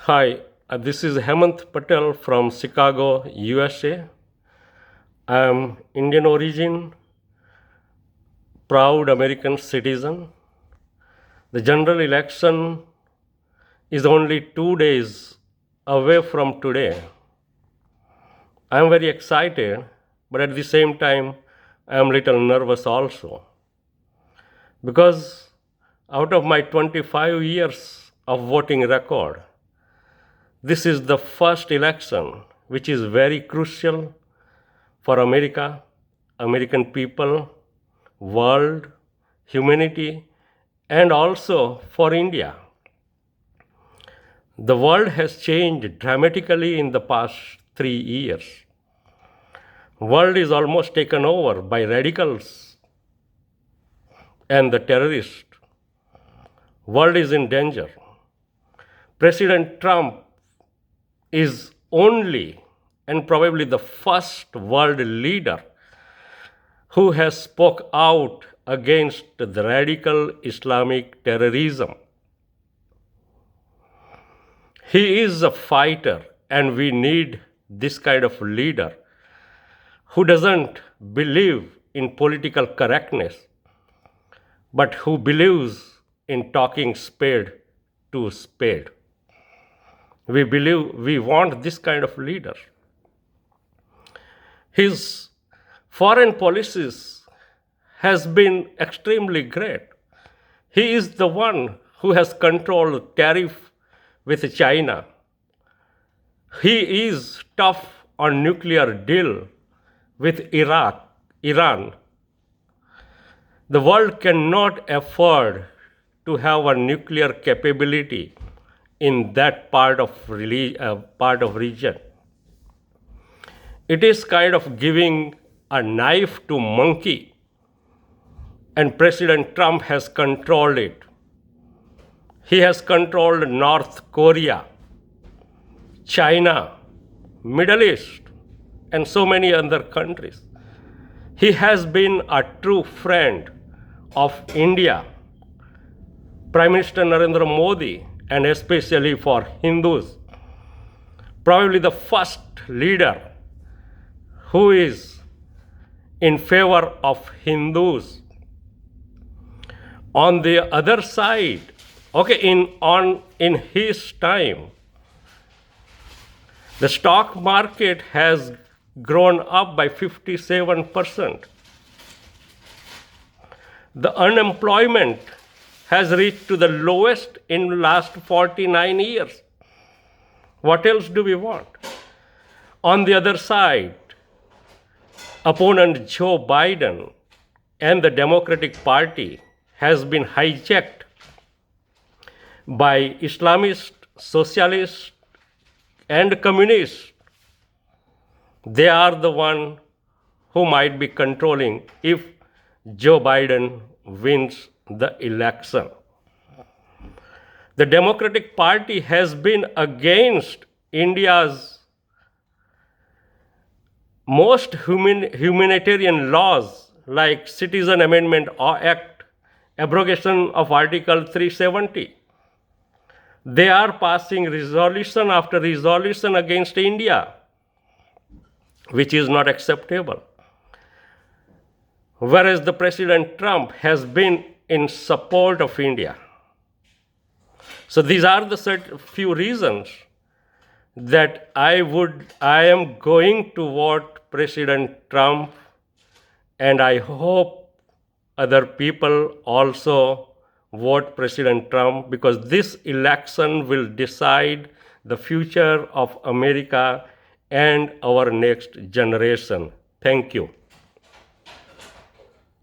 Hi, this is Hemant Patel from Chicago, USA. I am Indian origin, proud American citizen. The general election is only 2 days away from today. I am very excited, but at the same time, I am little nervous also. Because out of my 25 years of voting record, this is the first election which is very crucial for America, American people, world, humanity, and also for India. The world has changed dramatically in the past 3 years. World is almost taken over by radicals and the terrorists. World is in danger. President Trump is only and probably the first world leader who has spoke out against the radical Islamic terrorism. He is a fighter, and we need this kind of leader who doesn't believe in political correctness, but who believes in talking spade to spade. We want this kind of leader. His foreign policies has been extremely great. He is the one who has controlled tariff with China. He is tough on nuclear deal with Iran. The world cannot afford to have a nuclear capability in that part of region. It is kind of giving a knife to monkey, and President Trump has controlled it. He has controlled North Korea, China, Middle East, and so many other countries. He has been a true friend of India, Prime Minister Narendra Modi, and especially for Hindus. Probably the first leader who is in favor of Hindus. On the other side, in his time, the stock market has grown up by 57%. The unemployment has reached to the lowest in last 49 years. What else do we want? On the other side, opponent Joe Biden and the Democratic Party has been hijacked by Islamists, socialists, and communists. They are the one who might be controlling if Joe Biden wins the election. The Democratic Party has been against India's most humanitarian laws like Citizen Amendment Act, abrogation of Article 370. They are passing resolution after resolution against India, which is not acceptable. Whereas the President Trump has been in support of India. So these are the few reasons that I am going to vote President Trump, and I hope other people also vote President Trump, because this election will decide the future of America and our next generation. Thank you.